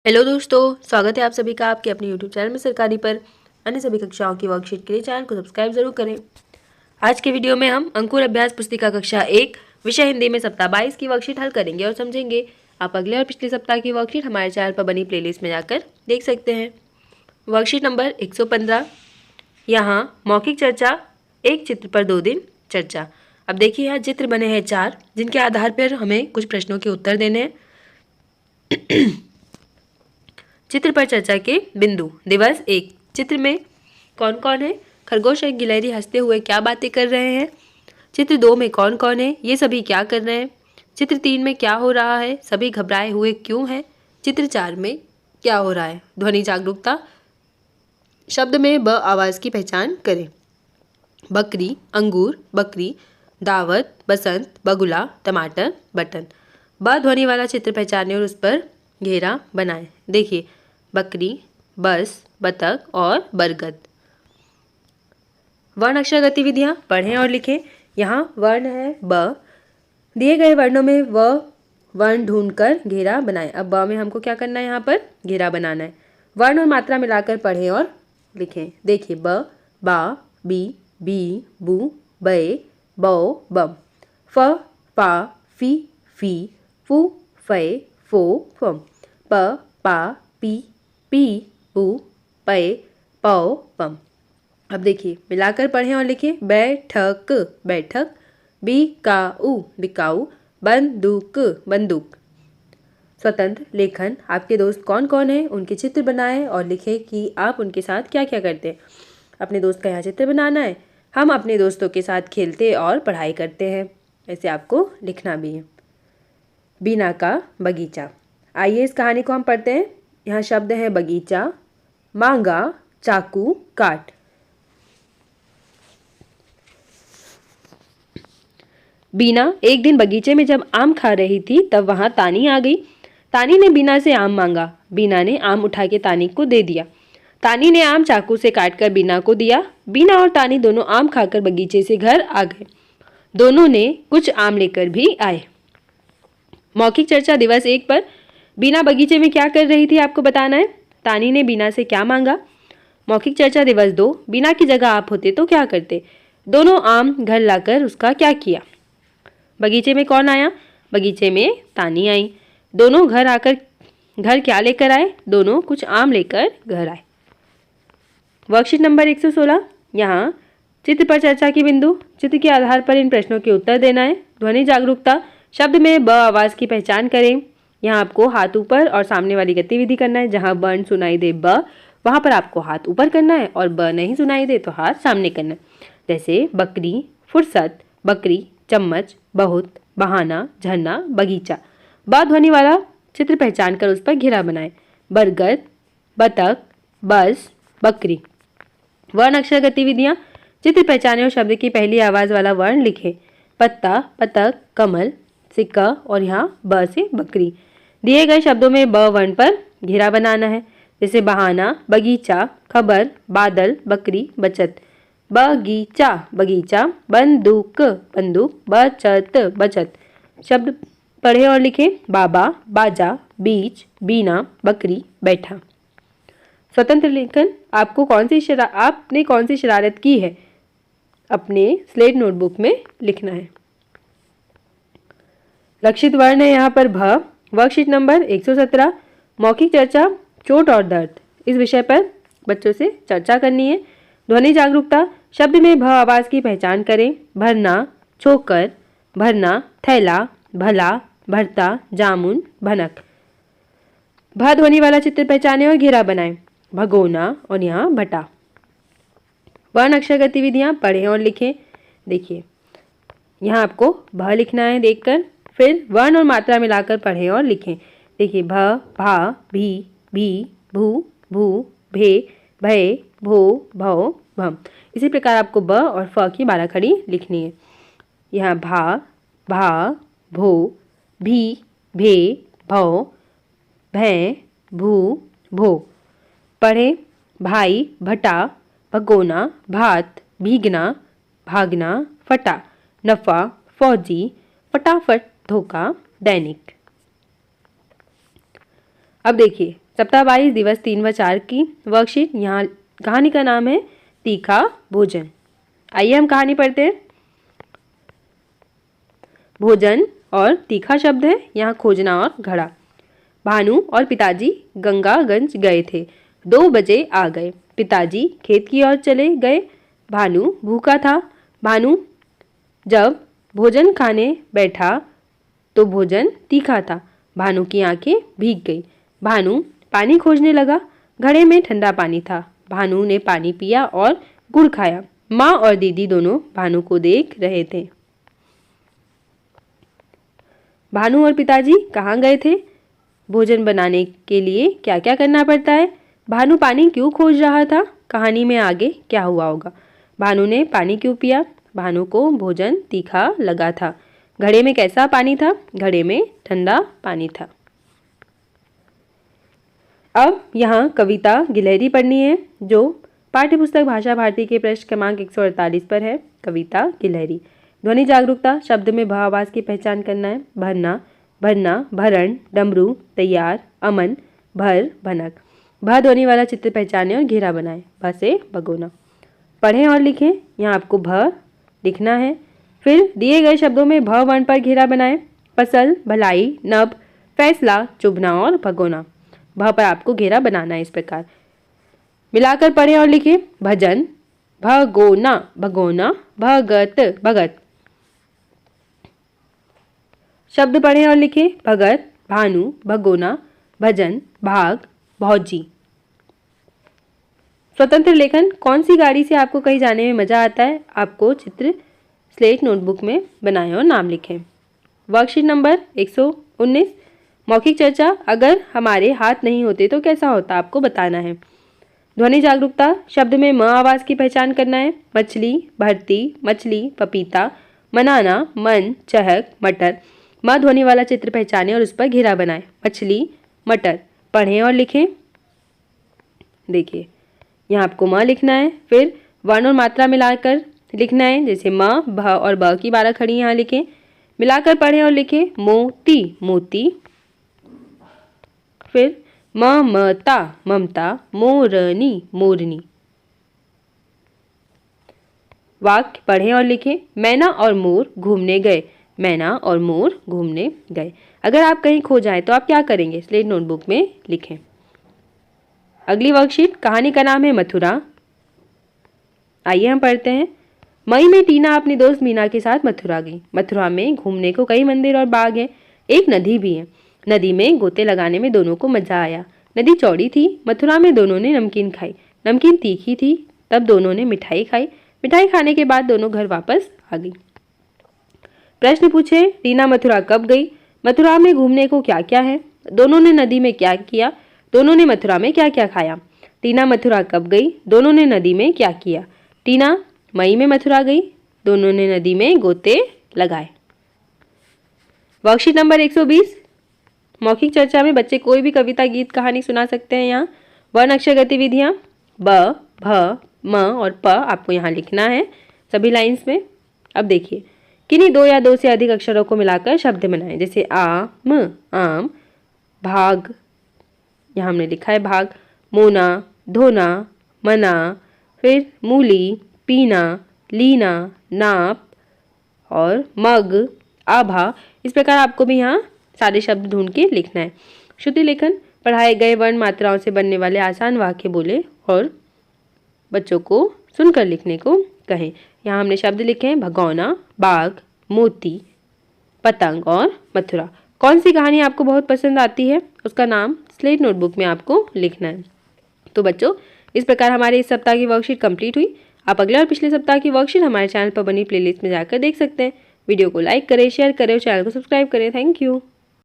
Hello दोस्तों, स्वागत है आप सभी का आपके अपने यूट्यूब चैनल में सरकारी पर। अन्य सभी कक्षाओं की वर्कशीट के लिए चैनल को सब्सक्राइब जरूर करें। आज के वीडियो में हम अंकुर अभ्यास पुस्तिका कक्षा 1 विषय हिंदी में सप्ताह 22 की वर्कशीट हल करेंगे और समझेंगे। आप अगले और पिछले सप्ताह की वर्कशीट हमारे चैनल पर बनी प्लेलिस्ट में जाकर देख सकते हैं। Worksheet number 115। यहाँ मौखिक चर्चा, एक चित्र पर 2 दिन चर्चा। अब देखिए, यहाँ चित्र बने हैं 4, जिनके आधार पर हमें कुछ प्रश्नों के उत्तर देने हैं। चित्र पर चर्चा के बिंदु। दिवस 1, चित्र में कौन कौन है? खरगोश और गिलहरी हंसते हुए क्या बातें कर रहे हैं? चित्र 2 में कौन कौन है? ये सभी क्या कर रहे हैं? चित्र 3 में क्या हो रहा है? सभी घबराए हुए क्यों हैं? चित्र 4 में क्या हो रहा है? ध्वनि जागरूकता। शब्द में ब आवाज़ की पहचान करें। बकरी, अंगूर, बकरी, दावत, बसंत, बगुला, टमाटर, बटन। ब ध्वनि वाला चित्र पहचानें और उस पर घेरा बनाएं। देखिए, बकरी, बस, बतख और बरगद। वर्ण अक्षर गतिविधियां पढ़ें और लिखें। यहाँ वर्ण है ब। दिए गए वर्णों में व वर्ण ढूंढकर घेरा बनाएं। अब ब में हमको क्या करना है? यहाँ पर घेरा बनाना है। वर्ण और मात्रा मिलाकर पढ़ें और लिखें। देखिए, ब, बा, बी, बी, बू, बे, बौ, बम। फ, पा, फी, फू, फे, फो, फम। प, पा, पी, पी, पू, पे, पौ, पम। अब देखिए, मिलाकर पढ़ें और लिखें। बैठक, बैठक। बिकाऊ, बिकाऊ। बंदूक, बंदूक। स्वतंत्र लेखन। आपके दोस्त कौन कौन हैं? उनके चित्र बनाएं और लिखें कि आप उनके साथ क्या क्या करते हैं। अपने दोस्त का यहाँ चित्र बनाना है। हम अपने दोस्तों के साथ खेलते और पढ़ाई करते हैं। ऐसे आपको लिखना भी है। बीना का बगीचा। आइए इस कहानी को हम पढ़ते हैं। यहाँ शब्द है बगीचा, मांगा, चाकू, काट। बीना एक दिन बगीचे में जब आम खा रही थी तब वहां तानी आ गई। तानी ने बीना से आम मांगा। बीना ने आम उठा के तानी को दे दिया। तानी ने आम चाकू से काटकर बीना को दिया। बीना और तानी दोनों आम खाकर बगीचे से घर आ गए। दोनों ने कुछ आम लेकर भी आए। मौखिक चर्चा दिवस 1 पर बीना बगीचे में क्या कर रही थी आपको बताना है। तानी ने बीना से क्या मांगा। मौखिक चर्चा दिवस 2, बीना की जगह आप होते तो क्या करते। दोनों आम घर लाकर उसका क्या किया। बगीचे में कौन आया? बगीचे में तानी आई। दोनों घर क्या लेकर आए? दोनों कुछ आम लेकर घर आए। Worksheet number 116। यहाँ चित्र पर चर्चा के बिंदु। चित्र के आधार पर इन प्रश्नों के उत्तर देना है। ध्वनि जागरूकता। शब्द में ब आवाज़ की पहचान करें। यहाँ आपको हाथ ऊपर और सामने वाली गतिविधि करना है। जहाँ वर्ण सुनाई दे ब, वहाँ पर आपको हाथ ऊपर करना है और ब नहीं सुनाई दे तो हाथ सामने करना है। जैसे बकरी, फुर्सत, बकरी, चम्मच, बहुत, बहाना, झरना, बगीचा। ब ध्वनि वाला चित्र पहचान कर उस पर घेरा बनाएं। बरगद, बतख, बस, बकरी। वर्ण अक्षर गतिविधियाँ। चित्र पहचाने और शब्द की पहली आवाज़ वाला वर्ण लिखें। पत्ता, पतक, कमल, सिक्का और यहाँ ब से बकरी। दिए गए शब्दों में ब वर्ण पर घेरा बनाना है। जैसे बहाना, बगीचा, खबर, बादल, बकरी, बचत। बगीचा, बगीचा। बंदूक, बंदूक। बचत, बचत। शब्द पढ़े और लिखें। बाबा, बाजा, बीच, बीना, बकरी, बैठा। स्वतंत्र लेखन। आपने कौन सी शरारत की है? अपने स्लेट नोटबुक में लिखना है। लक्षित वर्ण है यहाँ पर भ। Worksheet number 117। मौखिक चर्चा, चोट और दर्द। इस विषय पर बच्चों से चर्चा करनी है। ध्वनि जागरूकता। शब्द में भ आवाज़ की पहचान करें। भरना, छोकर, भरना, थैला, भला, भरता, जामुन, भनक। भ ध्वनि वाला चित्र पहचाने और घेरा बनाएं। भगोना और यहाँ भटा। वर्ण अक्षर गतिविधियाँ पढ़ें और लिखें। देखिए, यहाँ आपको भ लिखना है देखकर, फिर वर्ण और मात्रा मिलाकर पढ़ें और लिखें। देखिए, भ, भा, भी, भू, भू, भे, भय, भो, भौ, भम। इसी प्रकार आपको ब और फ की 12 खड़ी लिखनी है। यहाँ भा, भा, भो, भी, भे, भौ, भैं, भू, भो। पढ़ें। भाई, भटा, भगोना, भात, भीगना, भागना, फटा, नफा, फौजी, फटाफट, धोखा, दैनिक। अब देखिए, सप्ताह 22 दिवस 3 व 4 की वर्कशीट। यहाँ कहानी का नाम है तीखा भोजन। आइए हम कहानी पढ़ते हैं। भोजन और तीखा शब्द है, यहाँ खोजना और घड़ा। भानु और पिताजी गंगागंज गए थे। 2 बजे आ गए। पिताजी खेत की ओर चले गए। भानु भूखा था। भानु जब भोजन खाने बैठा तो भोजन तीखा था। भानु की आंखें भीग गई। भानु पानी खोजने लगा। घड़े में ठंडा पानी था। भानु ने पानी पिया और गुड़ खाया। माँ और दीदी दोनों भानु को देख रहे थे। भानु और पिताजी कहाँ गए थे? भोजन बनाने के लिए क्या क्या करना पड़ता है? भानु पानी क्यों खोज रहा था? कहानी में आगे क्या हुआ होगा? भानु ने पानी क्यों पिया? भानु को भोजन तीखा लगा था। घड़े में कैसा पानी था? घड़े में ठंडा पानी था। अब यहाँ कविता गिलहरी पढ़नी है, जो पाठ्यपुस्तक भाषा भारती के पृष्ठ क्रमांक 148 पर है। कविता गिलहरी। ध्वनि जागरूकता। शब्द में भ आवाज की पहचान करना है। भरना, भरना, भरण, डमरू, तैयार, अमन, भर, भनक। भ ध्वनि वाला चित्र पहचानें और घेरा बनाएं। भ से भगोना। पढ़ें और लिखें। यहाँ आपको भ लिखना है। फिर दिए गए शब्दों में भ वर्ण पर घेरा बनाएं। फसल, भलाई, नभ, फैसला, चुभना और भगोना। भ पर आपको घेरा बनाना है इस प्रकार। मिलाकर पढ़ें और लिखें। भजन, भगोना, भगोना, भगत, भगत। शब्द पढ़ें और लिखें। भगत, भानु, भगोना, भजन, भाग, भौजी। स्वतंत्र लेखन। कौन सी गाड़ी से आपको कहीं जाने में मजा आता है? आपको चित्र स्लेट नोटबुक में बनाएं और नाम लिखें। वर्कशीट नंबर 119 मौखिक चर्चा। अगर हमारे हाथ नहीं होते तो कैसा होता, आपको बताना है। ध्वनि जागरूकता। शब्द में म आवाज की पहचान करना है। मछली, भरती, मछली, पपीता, मनाना, मन, चहक, मटर। म ध्वनि वाला चित्र पहचानें और उस पर घेरा बनाएं। मछली, मटर। पढ़ें और लिखें। देखिए यहाँ आपको म लिखना है। फिर वर्ण और मात्रा मिलाकर लिखना है। जैसे म, भ और ब की 12 खड़ी यहाँ लिखें। मिलाकर पढ़ें और लिखें। मोती, मोती। फिर ममता, ममता, मोरनी, मोरनी। वाक्य पढ़ें और लिखें। मैना और मोर घूमने गए। मैना और मोर घूमने गए। अगर आप कहीं खो जाएं तो आप क्या करेंगे? स्लेट नोटबुक में लिखें। अगली वर्कशीट। कहानी का नाम है मथुरा। आइए हम पढ़ते हैं। मई में टीना अपनी दोस्त मीना के साथ मथुरा गई। मथुरा में घूमने को कई मंदिर और बाग हैं। एक नदी भी है। नदी में गोते लगाने में दोनों को मजा आया। नदी चौड़ी थी। मथुरा में दोनों ने नमकीन खाई। नमकीन तीखी थी। तब दोनों ने मिठाई खाई। मिठाई खाने के बाद दोनों घर वापस आ गई। प्रश्न पूछे। टीना मथुरा कब गई? मथुरा में घूमने को क्या क्या है? दोनों ने नदी में क्या किया? दोनों ने मथुरा में क्या क्या खाया? टीना मथुरा कब गई? दोनों ने नदी में क्या किया? टीना मई में मथुरा गई। दोनों ने नदी में गोते लगाए। वर्कशीट नंबर 120 मौखिक चर्चा में बच्चे कोई भी कविता, गीत, कहानी सुना सकते हैं। यहाँ वर्ण अक्षर गतिविधियाँ। ब, भ, म और प आपको यहाँ लिखना है सभी लाइंस में। अब देखिए, किन्हीं 2 या 2 से अधिक अक्षरों को मिलाकर शब्द बनाएं। जैसे आम, आम, भाग, यहाँ हमने लिखा है भाग, मोना, धोना, मना, फिर मूली, पीना, लीना, नाप और मग, आभा। इस प्रकार आपको भी यहाँ सारे शब्द ढूंढ के लिखना है। श्रुति लेखन। पढ़ाए गए वर्ण मात्राओं से बनने वाले आसान वाक्य बोले और बच्चों को सुनकर लिखने को कहें। यहाँ हमने शब्द लिखे हैं भगोना, बाघ, मोती, पतंग और मथुरा। कौन सी कहानी आपको बहुत पसंद आती है उसका नाम स्लेट नोटबुक में आपको लिखना है। तो बच्चों, इस प्रकार हमारे इस सप्ताह की वर्कशीट कंप्लीट हुई। आप अगले और पिछले सप्ताह की वर्कशीट हमारे चैनल पर बनी प्लेलिस्ट में जाकर देख सकते हैं। वीडियो को लाइक करें, शेयर करें और चैनल को सब्सक्राइब करें। Thank you.